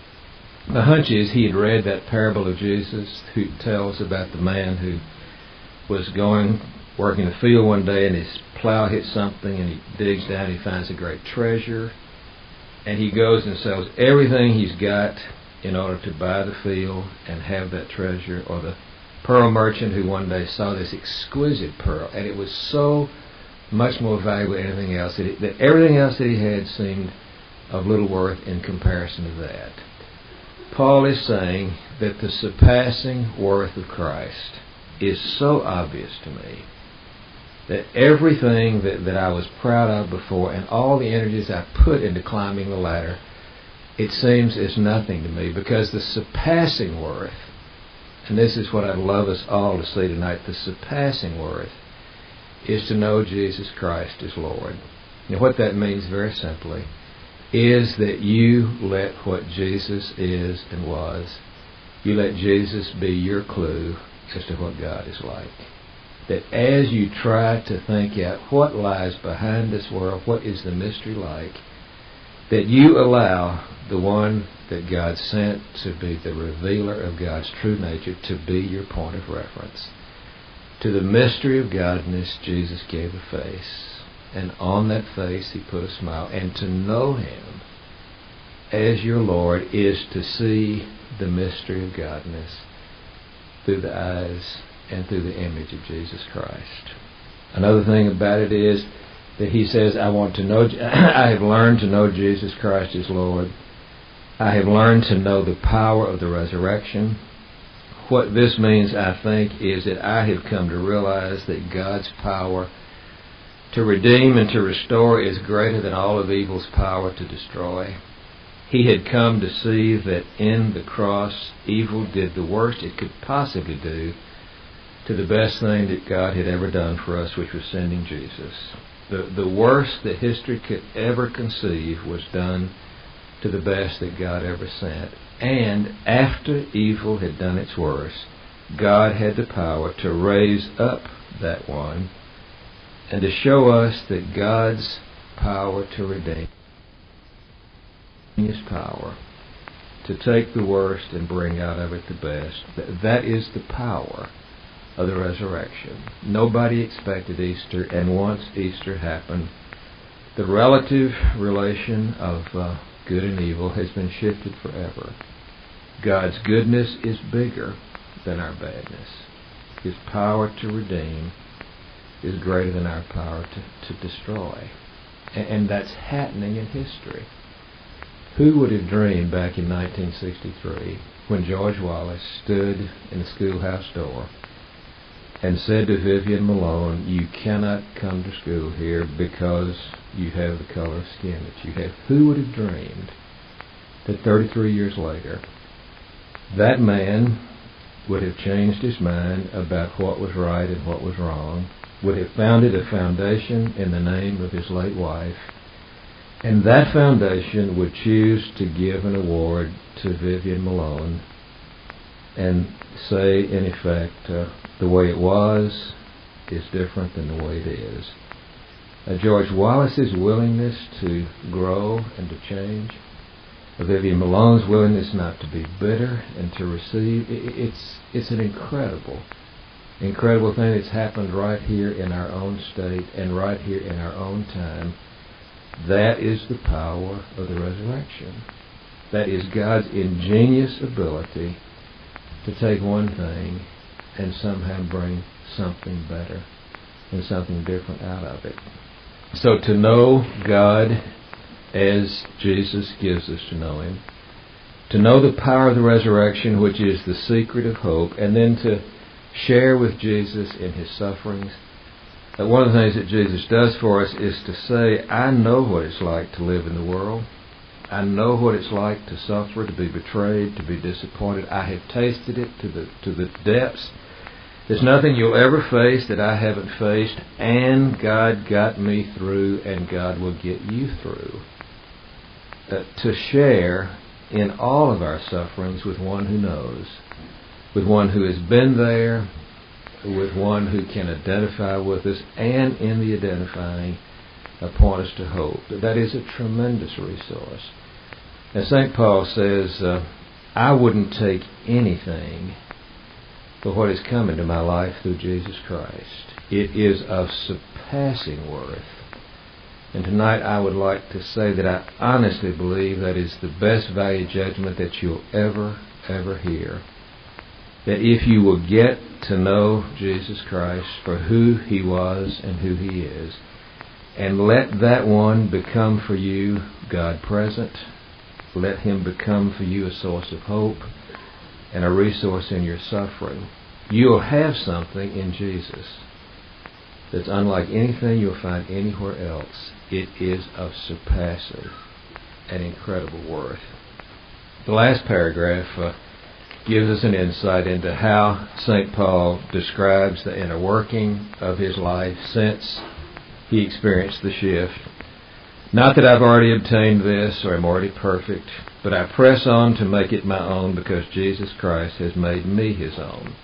My hunch is he had read that parable of Jesus who tells about the man who was working the field one day, and his plow hits something, and he digs down and he finds a great treasure, and he goes and sells everything he's got in order to buy the field and have that treasure, or the pearl merchant who one day saw this exquisite pearl, and it was so much more valuable than anything else that everything else that he had seemed of little worth in comparison to that. Paul is saying that the surpassing worth of Christ is so obvious to me that everything that I was proud of before and all the energies I put into climbing the ladder, it seems is nothing to me, because the surpassing worth, and this is what I'd love us all to see tonight, the surpassing worth is to know Jesus Christ as Lord. Now what that means very simply is that you let what Jesus is and was, you let Jesus be your clue as to what God is like. That as you try to think out what lies behind this world, what is the mystery like, that you allow the one that God sent to be the revealer of God's true nature to be your point of reference. To the mystery of godness, Jesus gave a face, and on that face He put a smile. And to know Him as your Lord is to see the mystery of godness through the eyes and through the image of Jesus Christ. Another thing about it is that he says, I have learned to know Jesus Christ as Lord. I have learned to know the power of the resurrection. What this means, I think, is that I have come to realize that God's power to redeem and to restore is greater than all of evil's power to destroy. He had come to see that in the cross, evil did the worst it could possibly do to the best thing that God had ever done for us, which was sending Jesus. The worst that history could ever conceive was done to the best that God ever sent. And after evil had done its worst, God had the power to raise up that one and to show us that God's power to redeem, His power to take the worst and bring out of it the best, that is the power of the resurrection. Nobody expected Easter, and once Easter happened, the relative relation of good and evil has been shifted forever. God's goodness is bigger than our badness. His power to redeem is greater than our power to destroy. And that's happening in history. Who would have dreamed back in 1963 when George Wallace stood in the schoolhouse door and said to Vivian Malone, you cannot come to school here because you have the color of skin that you have? Who would have dreamed that 33 years later, that man would have changed his mind about what was right and what was wrong, would have founded a foundation in the name of his late wife, and that foundation would choose to give an award to Vivian Malone and say, in effect, the way it was is different than the way it is. George Wallace's willingness to grow and to change, Vivian Malone's willingness not to be bitter and to receive, it's an incredible thing that's happened right here in our own state and right here in our own time. That is the power of the resurrection. That is God's ingenious ability to take one thing and somehow bring something better and something different out of it. So to know God as Jesus gives us to know Him, to know the power of the resurrection, which is the secret of hope, and then to share with Jesus in His sufferings. One of the things that Jesus does for us is to say, I know what it's like to live in the world. I know what it's like to suffer, to be betrayed, to be disappointed. I have tasted it to the depths. There's nothing you'll ever face that I haven't faced, and God got me through, and God will get you through. To share in all of our sufferings with one who knows, with one who has been there, with one who can identify with us, and in the identifying point us to hope. That is a tremendous resource. As St. Paul says, I wouldn't take anything for what has come into my life through Jesus Christ. It is of surpassing worth. And tonight I would like to say that I honestly believe that is the best value judgment that you'll ever hear. that if you will get to know Jesus Christ for who He was and who He is, and let that one become for you God present, let Him become for you a source of hope and a resource in your suffering, you'll have something in Jesus that's unlike anything you'll find anywhere else. It is of surpassing and incredible worth. The last paragraph gives us an insight into how St. Paul describes the inner working of his life since he experienced the shift. Not that I've already obtained this or am already perfect, but I press on to make it my own because Jesus Christ has made me His own.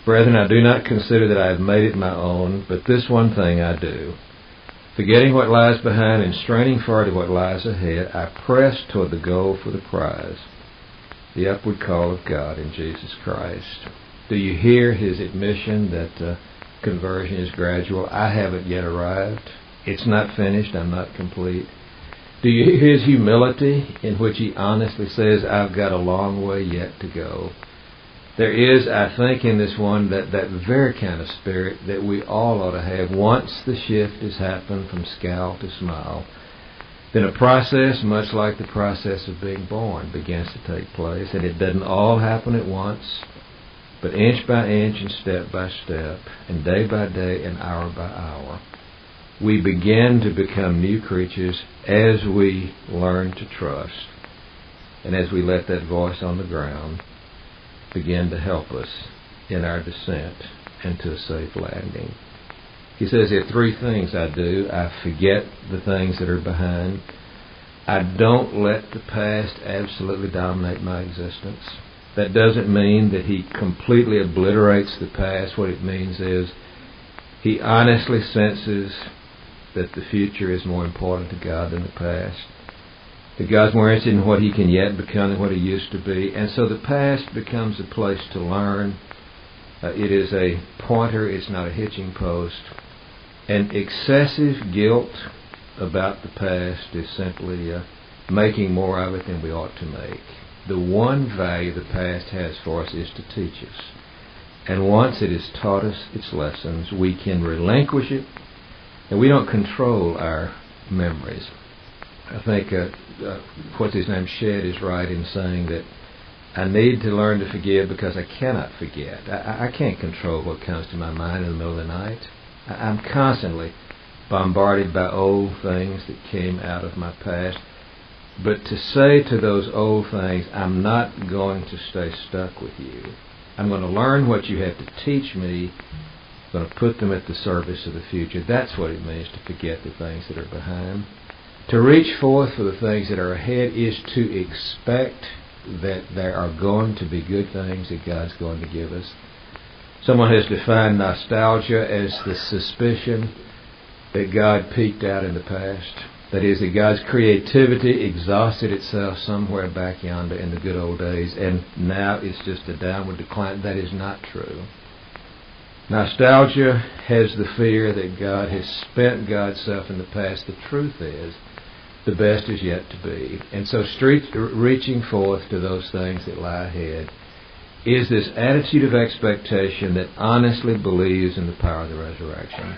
Brethren, I do not consider that I have made it my own, but this one thing I do. Forgetting what lies behind and straining forward to what lies ahead, I press toward the goal for the prize, the upward call of God in Jesus Christ. Do you hear his admission that conversion is gradual? I haven't yet arrived. It's not finished. I'm not complete. Do you hear his humility in which he honestly says, I've got a long way yet to go? There is, I think, in this one that very kind of spirit that we all ought to have once the shift has happened from scowl to smile. Then a process, much like the process of being born, begins to take place. And it doesn't all happen at once, but inch by inch and step by step, and day by day and hour by hour. We begin to become new creatures as we learn to trust, and as we let that voice on the ground begin to help us in our descent into a safe landing. He says there are three things I do. I forget the things that are behind. I don't let the past absolutely dominate my existence. That doesn't mean that he completely obliterates the past. What it means is he honestly senses that the future is more important to God than the past. That God's more interested in what he can yet become than what he used to be. And so the past becomes a place to learn. It is a pointer. It's not a hitching post. And excessive guilt about the past is simply making more of it than we ought to make. The one value the past has for us is to teach us. And once it has taught us its lessons, we can relinquish it, and we don't control our memories. I think what's his name, Shedd, is right in saying that I need to learn to forgive because I cannot forget. I can't control what comes to my mind in the middle of the night. I'm constantly bombarded by old things that came out of my past. But to say to those old things, I'm not going to stay stuck with you. I'm going to learn what you have to teach me. I'm going to put them at the service of the future. That's what it means to forget the things that are behind. To reach forth for the things that are ahead is to expect that there are going to be good things that God's going to give us. Someone has defined nostalgia as the suspicion that God peaked out in the past. That is, that God's creativity exhausted itself somewhere back yonder in the good old days, and now it's just a downward decline. That is not true. Nostalgia has the fear that God has spent God's self in the past. The truth is, the best is yet to be. And so reaching forth to those things that lie ahead is this attitude of expectation that honestly believes in the power of the resurrection.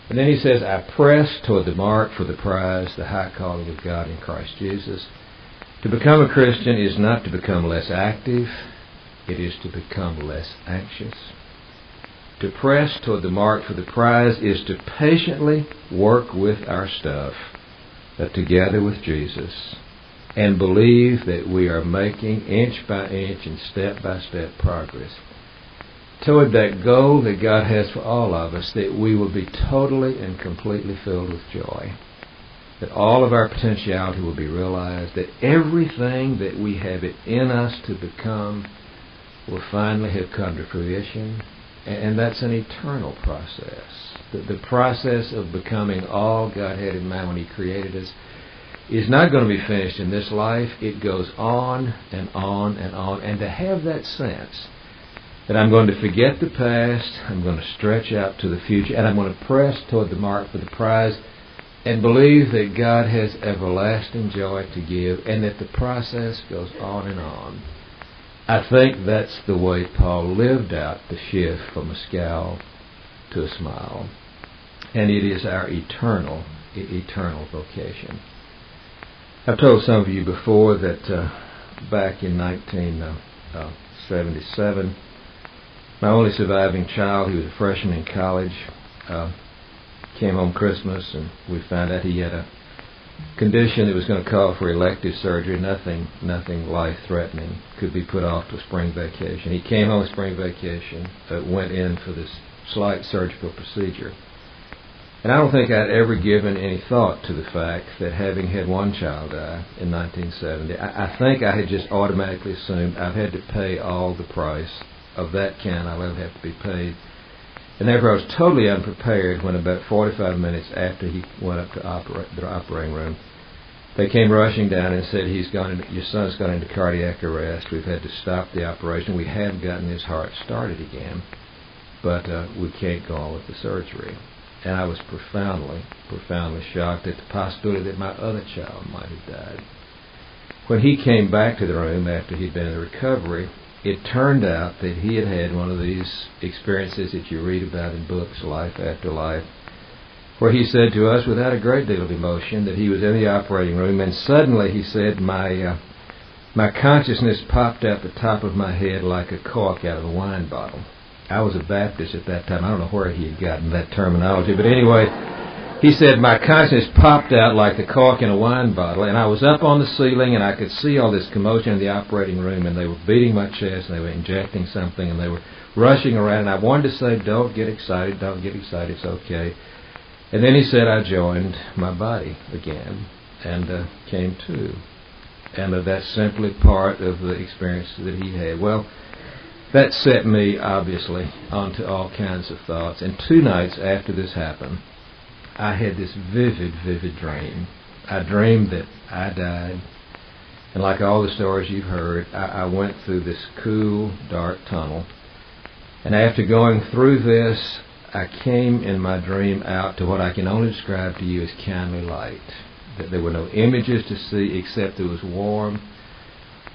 And then he says, I press toward the mark for the prize, the high calling of God in Christ Jesus. To become a Christian is not to become less active, it is to become less anxious. To press toward the mark for the prize is to patiently work with our stuff together with Jesus and believe that we are making inch by inch and step by step progress toward that goal that God has for all of us, that we will be totally and completely filled with joy, that all of our potentiality will be realized, that everything that we have it in us to become will finally have come to fruition, and that's an eternal process. The process of becoming all God had in mind when he created us is not going to be finished in this life. It goes on and on and on, and to have that sense that I'm going to forget the past, I'm going to stretch out to the future, and I'm going to press toward the mark for the prize and believe that God has everlasting joy to give and that the process goes on and on. I think that's the way Paul lived out the shift from a scowl to a smile. And it is our eternal vocation. I've told some of you before that back in 1977, my only surviving child, he was a freshman in college, came home Christmas, and we found out he had a condition that was going to call for elective surgery. Nothing life-threatening, could be put off to spring vacation. He came home spring vacation, went in for this slight surgical procedure. And I don't think I'd ever given any thought to the fact that having had one child die in 1970, I think I had just automatically assumed I've had to pay all the price of that kind I'll ever have to be paid. And therefore I was totally unprepared when about 45 minutes after he went up to the operating room, they came rushing down and said, your son's gone into cardiac arrest. We've had to stop the operation. We have gotten his heart started again, but we can't go on with the surgery. And I was profoundly shocked at the possibility that my other child might have died. When he came back to the room after he'd been in recovery, it turned out that he had had one of these experiences that you read about in books, Life After Life, where he said to us without a great deal of emotion that he was in the operating room, and suddenly he said, my consciousness popped out the top of my head like a cork out of a wine bottle. I was a Baptist at that time. I don't know where he had gotten that terminology, but anyway, he said my consciousness popped out like the cork in a wine bottle, and I was up on the ceiling, and I could see all this commotion in the operating room, and they were beating my chest, and they were injecting something, and they were rushing around, and I wanted to say, don't get excited, it's okay. And then he said I joined my body again, and came to. And that's simply part of the experience that he had. Well, that set me, obviously, onto all kinds of thoughts. And 2 nights after this happened, I had this vivid dream. I dreamed that I died. And like all the stories you've heard, I went through this cool, dark tunnel. And after going through this, I came in my dream out to what I can only describe to you as kindly light. That there were no images to see except it was warm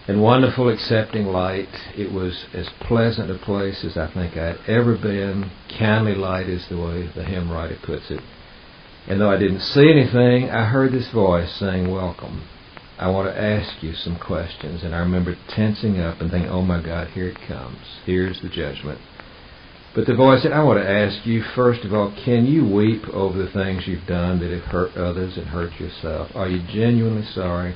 and wonderful, accepting light. It was as pleasant a place as I think I had ever been. Kindly light is the way the hymn writer puts it. And though I didn't see anything, I heard this voice saying, welcome. I want to ask you some questions. And I remember tensing up and thinking, oh my God, here it comes. Here's the judgment. But the voice said, I want to ask you, first of all, can you weep over the things you've done that have hurt others and hurt yourself? Are you genuinely sorry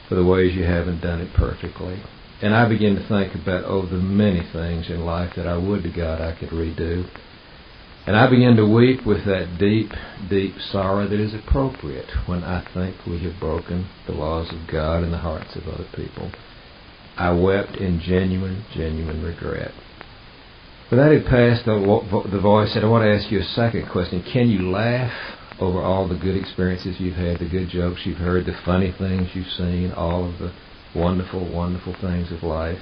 for the ways you haven't done it perfectly? And I began to think about, the many things in life that I would to God I could redo. And I began to weep with that deep, deep sorrow that is appropriate when I think we have broken the laws of God in the hearts of other people. I wept in genuine regret. When that had passed, the voice said, I want to ask you a second question. Can you laugh over all the good experiences you've had, the good jokes you've heard, the funny things you've seen, all of the wonderful, wonderful things of life?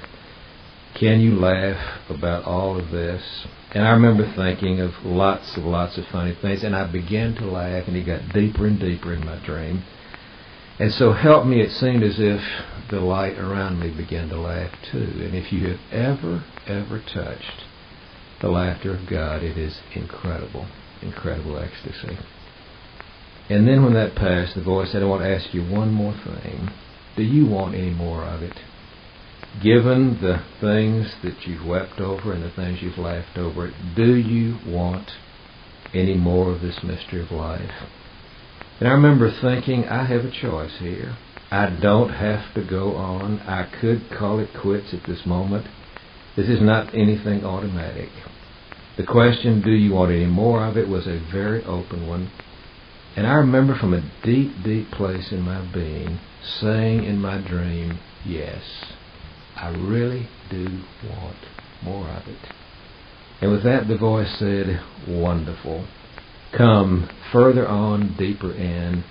Can you laugh about all of this? And I remember thinking of lots of funny things, and I began to laugh, and it got deeper and deeper in my dream. And so help me, it seemed as if the light around me began to laugh too. And if you have ever touched the laughter of God, it is incredible ecstasy. And then when that passed, the voice said, I want to ask you one more thing. Do you want any more of it? Given the things that you've wept over and the things you've laughed over, do you want any more of this mystery of life? And I remember thinking, I have a choice here. I don't have to go on. I could call it quits at this moment. This is not anything automatic. The question, do you want any more of it, was a very open one. And I remember from a deep, deep place in my being saying in my dream, yes, I really do want more of it. And with that, the voice said, wonderful. Come further on, deeper in.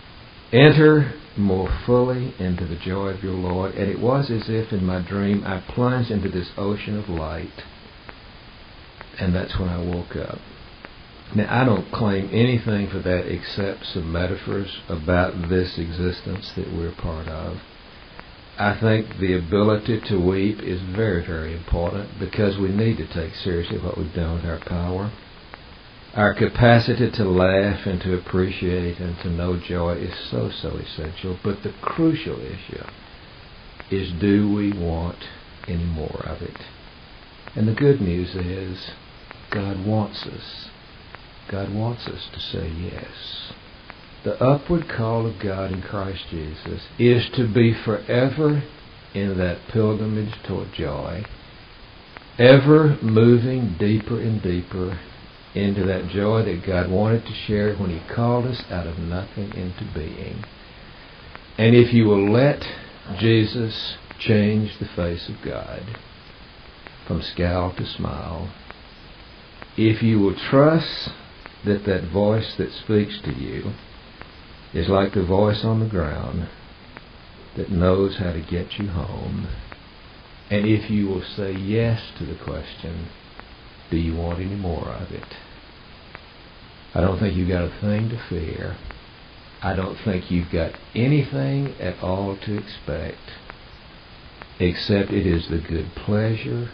Enter more fully into the joy of your Lord. And it was as if in my dream I plunged into this ocean of light. And that's when I woke up. Now, I don't claim anything for that except some metaphors about this existence that we're part of. I think the ability to weep is very, very important because we need to take seriously what we've done with our power. Our capacity to laugh and to appreciate and to know joy is so essential. But the crucial issue is, do we want any more of it? And the good news is, God wants us. God wants us to say yes. The upward call of God in Christ Jesus is to be forever in that pilgrimage toward joy, ever moving deeper and deeper into that joy that God wanted to share when He called us out of nothing into being. And if you will let Jesus change the face of God from scowl to smile, if you will trust that that voice that speaks to you is like the voice on the ground that knows how to get you home, and if you will say yes to the question, do you want any more of it? I don't think you've got a thing to fear. I don't think you've got anything at all to expect, except it is the good pleasure